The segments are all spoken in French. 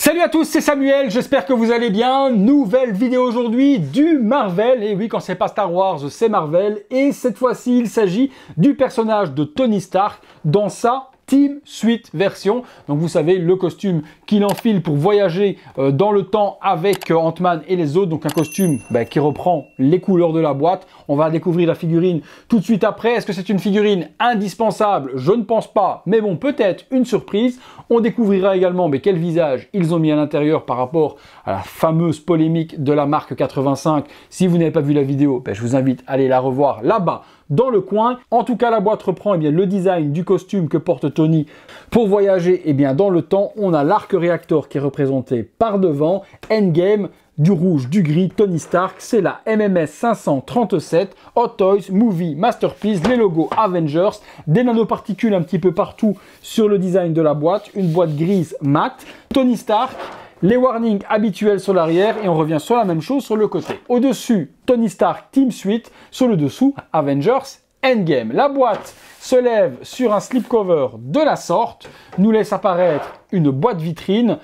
Salut à tous, c'est Samuel, j'espère que vous allez bien. Nouvelle vidéo aujourd'hui du Marvel. Et oui, quand c'est pas Star Wars, c'est Marvel. Et cette fois-ci, il s'agit du personnage de Tony Stark dans sa Team Suite version. Donc vous savez, le costume qu'il enfile pour voyager dans le temps avec Ant-Man et les autres. Donc un costume qui reprend les couleurs de la boîte. On va découvrir la figurine tout de suite après. Est-ce que c'est une figurine indispensable? Je ne pense pas, mais bon, peut-être une surprise. On découvrira également quel visage ils ont mis à l'intérieur par rapport à la fameuse polémique de la marque 85. Si vous n'avez pas vu la vidéo, je vous invite à aller la revoir là-bas dans le coin. En tout cas, la boîte reprend le design du costume que porte Tony pour voyager dans le temps. On a l'arc réacteur qui est représenté par devant, Endgame, du rouge, du gris, Tony Stark, c'est la MMS 537, Hot Toys, Movie, Masterpiece, les logos Avengers, des nanoparticules un petit peu partout sur le design de la boîte, une boîte grise mat, Tony Stark, les warnings habituels sur l'arrière et on revient sur la même chose sur le côté. Au-dessus, Tony Stark Team Suite, sur le dessous, Avengers Endgame. La boîte se lève sur un slipcover de la sorte, nous laisse apparaître une boîte vitrine,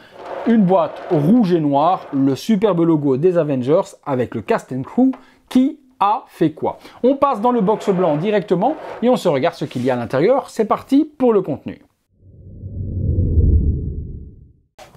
une boîte rouge et noire, le superbe logo des Avengers avec le cast and crew qui a fait quoi. On passe dans le box blanc directement et on se regarde ce qu'il y a à l'intérieur. C'est parti pour le contenu.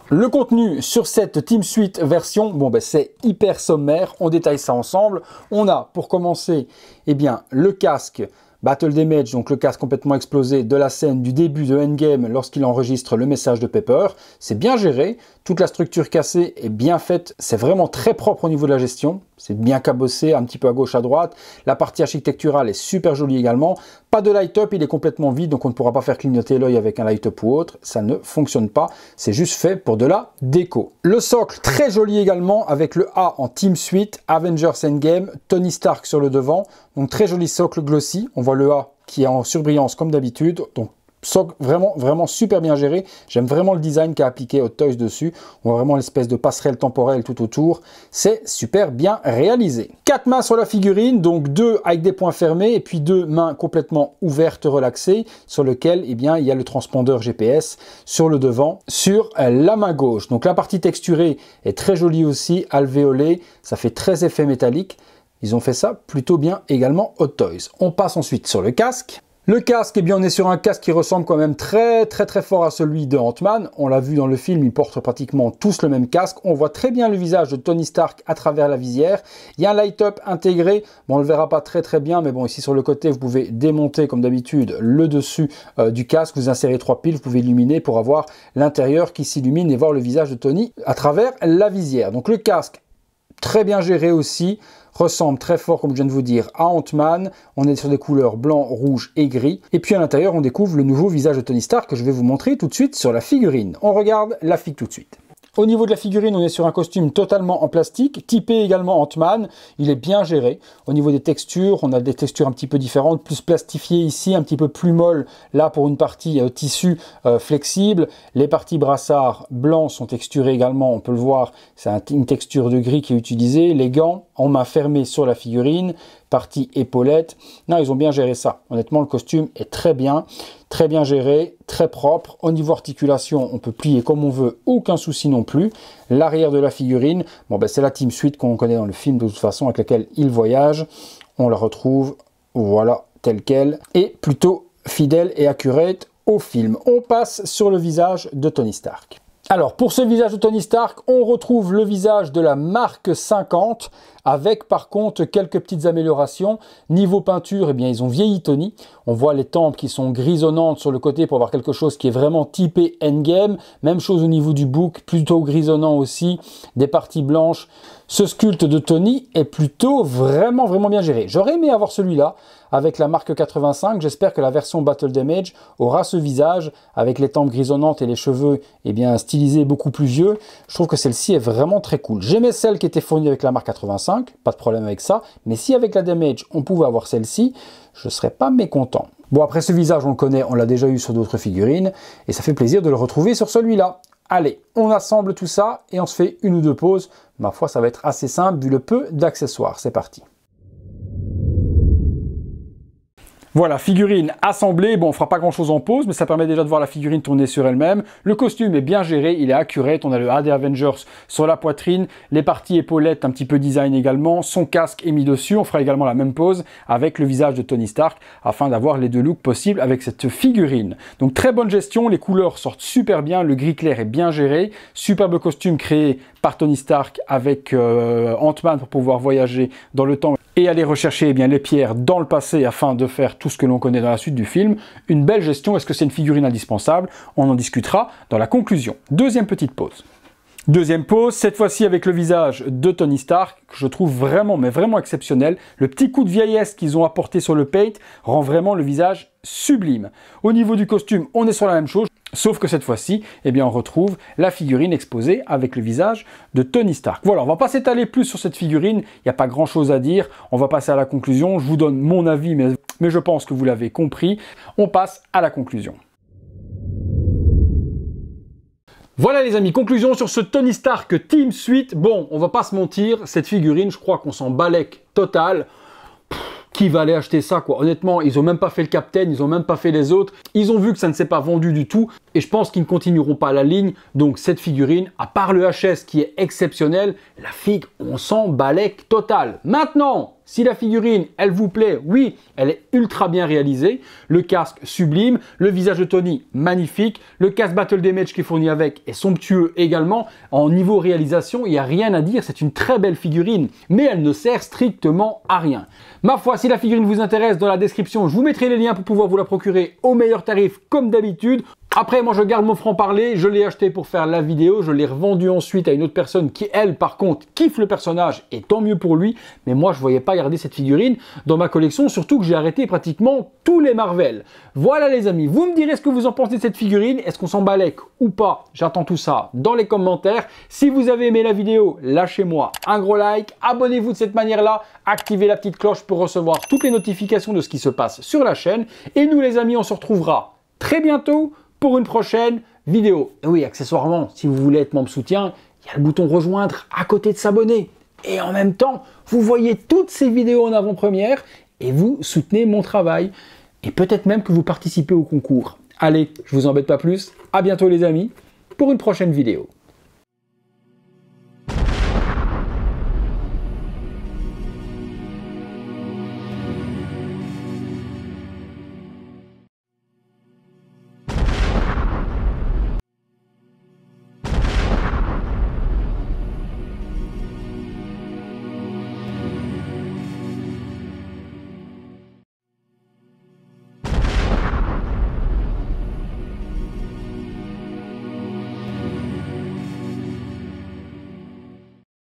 Le contenu sur cette Team Suite version, c'est hyper sommaire, on détaille ça ensemble. On a pour commencer le casque Battle Damage, donc le casque complètement explosé de la scène du début de Endgame lorsqu'il enregistre le message de Pepper. C'est bien géré, toute la structure cassée est bien faite, c'est vraiment très propre au niveau de la gestion. C'est bien cabossé, un petit peu à gauche, à droite. La partie architecturale est super jolie également. Pas de light-up, il est complètement vide, donc on ne pourra pas faire clignoter l'œil avec un light-up ou autre. Ça ne fonctionne pas, c'est juste fait pour de la déco. Le socle, très joli également, avec le A en Team Suite, Avengers Endgame, Tony Stark sur le devant. Donc très joli socle glossy. On voit le A qui est en surbrillance comme d'habitude. Donc socle vraiment super bien géré. J'aime vraiment le design qu'a appliqué Hot Toys dessus. On voit vraiment l'espèce de passerelle temporelle tout autour. C'est super bien réalisé. 4 mains sur la figurine, donc 2 avec des poings fermés et puis 2 mains complètement ouvertes, relaxées, sur lequel il y a le transpondeur GPS sur le devant, sur la main gauche. Donc la partie texturée est très jolie aussi, alvéolée. Ça fait très effet métallique. Ils ont fait ça plutôt bien également Hot Toys. On passe ensuite sur le casque. Le casque, on est sur un casque qui ressemble quand même très fort à celui de Ant-Man. On l'a vu dans le film, ils portent pratiquement tous le même casque. On voit très bien le visage de Tony Stark à travers la visière. Il y a un light-up intégré. On ne le verra pas très bien, mais ici sur le côté, vous pouvez démonter comme d'habitude le dessus du casque. Vous insérez 3 piles, vous pouvez illuminer pour avoir l'intérieur qui s'illumine et voir le visage de Tony à travers la visière. Donc le casque, très bien géré aussi, ressemble très fort, comme je viens de vous dire, à Ant-Man. On est sur des couleurs blanc, rouge et gris. Et puis à l'intérieur, on découvre le nouveau visage de Tony Stark que je vais vous montrer tout de suite sur la figurine. On regarde la fig tout de suite. Au niveau de la figurine, on est sur un costume totalement en plastique, typé également Ant-Man. Il est bien géré. Au niveau des textures, on a des textures un petit peu différentes, plus plastifiées ici, un petit peu plus molles là pour une partie tissu flexible. Les parties brassards blancs sont texturées également, on peut le voir, c'est une texture de gris qui est utilisée. Les gants en main fermée sur la figurine, partie épaulette. Non, ils ont bien géré ça. Honnêtement, le costume est très bien géré, très propre. Au niveau articulation, on peut plier comme on veut, aucun souci non plus. L'arrière de la figurine, c'est la Team Suite qu'on connaît dans le film de toute façon, avec laquelle il voyage. On la retrouve, voilà, telle qu'elle, et plutôt fidèle et accurate au film. On passe sur le visage de Tony Stark. Alors, pour ce visage de Tony Stark, on retrouve le visage de la marque 50, avec par contre quelques petites améliorations. Niveau peinture, ils ont vieilli Tony. On voit les tempes qui sont grisonnantes sur le côté pour avoir quelque chose qui est vraiment typé Endgame. Même chose au niveau du bouc, plutôt grisonnant aussi. Des parties blanches. Ce sculpte de Tony est plutôt vraiment bien géré. J'aurais aimé avoir celui-là avec la marque 85. J'espère que la version Battle Damage aura ce visage avec les tempes grisonnantes et les cheveux stylisés beaucoup plus vieux. Je trouve que celle-ci est vraiment très cool. J'aimais celle qui était fournie avec la marque 85, pas de problème avec ça. Mais si avec la Damage, on pouvait avoir celle-ci, je ne serais pas mécontent. Bon, après ce visage, on le connaît, on l'a déjà eu sur d'autres figurines et ça fait plaisir de le retrouver sur celui-là. Allez, on assemble tout ça et on se fait une ou deux pauses. Ma foi, ça va être assez simple vu le peu d'accessoires. C'est parti. Voilà, figurine assemblée. Bon, on fera pas grand chose en pause, mais ça permet déjà de voir la figurine tourner sur elle-même. Le costume est bien géré, il est accurate. On a le A des Avengers sur la poitrine, les parties épaulettes un petit peu design également. Son casque est mis dessus. On fera également la même pose avec le visage de Tony Stark afin d'avoir les deux looks possibles avec cette figurine. Donc très bonne gestion, les couleurs sortent super bien, le gris clair est bien géré. Superbe costume créé par Tony Stark avec Ant-Man pour pouvoir voyager dans le temps et aller rechercher les pierres dans le passé afin de faire tout ce que l'on connaît dans la suite du film. Une belle gestion, est-ce que c'est une figurine indispensable? On en discutera dans la conclusion. Deuxième petite pause. Deuxième pause, cette fois-ci avec le visage de Tony Stark, que je trouve vraiment, mais vraiment exceptionnel. Le petit coup de vieillesse qu'ils ont apporté sur le paint rend vraiment le visage sublime. Au niveau du costume, on est sur la même chose, sauf que cette fois-ci, on retrouve la figurine exposée avec le visage de Tony Stark. Voilà, on va pas s'étaler plus sur cette figurine, il n'y a pas grand-chose à dire. On va passer à la conclusion, je vous donne mon avis, mais je pense que vous l'avez compris. On passe à la conclusion. Voilà les amis, conclusion sur ce Tony Stark Team Suite. Bon, on va pas se mentir, cette figurine, je crois qu'on s'en balèque total. Qui va aller acheter ça quoi? Honnêtement, ils ont même pas fait le Captain, ils ont même pas fait les autres. Ils ont vu que ça ne s'est pas vendu du tout et je pense qu'ils ne continueront pas la ligne. Donc cette figurine, à part le HS qui est exceptionnel, la figue, on s'en balèque total. Maintenant, si la figurine, elle vous plaît, oui, elle est ultra bien réalisée. Le casque sublime, le visage de Tony magnifique, le casque Battle Damage qui est fourni avec est somptueux également. En niveau réalisation, il n'y a rien à dire, c'est une très belle figurine, mais elle ne sert strictement à rien. Ma foi, si la figurine vous intéresse, dans la description, je vous mettrai les liens pour pouvoir vous la procurer au meilleur tarif comme d'habitude. Après, moi, je garde mon franc-parler, je l'ai acheté pour faire la vidéo, je l'ai revendu ensuite à une autre personne qui, elle, par contre, kiffe le personnage, et tant mieux pour lui, mais moi, je ne voyais pas garder cette figurine dans ma collection, surtout que j'ai arrêté pratiquement tous les Marvel. Voilà les amis, vous me direz ce que vous en pensez de cette figurine, est-ce qu'on s'en balèque ou pas? J'attends tout ça dans les commentaires. Si vous avez aimé la vidéo, lâchez-moi un gros like, abonnez-vous de cette manière-là, activez la petite cloche pour recevoir toutes les notifications de ce qui se passe sur la chaîne, et nous les amis, on se retrouvera très bientôt pour une prochaine vidéo. Et oui, accessoirement, si vous voulez être membre soutien, il y a le bouton rejoindre à côté de s'abonner. Et en même temps, vous voyez toutes ces vidéos en avant-première et vous soutenez mon travail. Et peut-être même que vous participez au concours. Allez, je vous embête pas plus. À bientôt les amis pour une prochaine vidéo.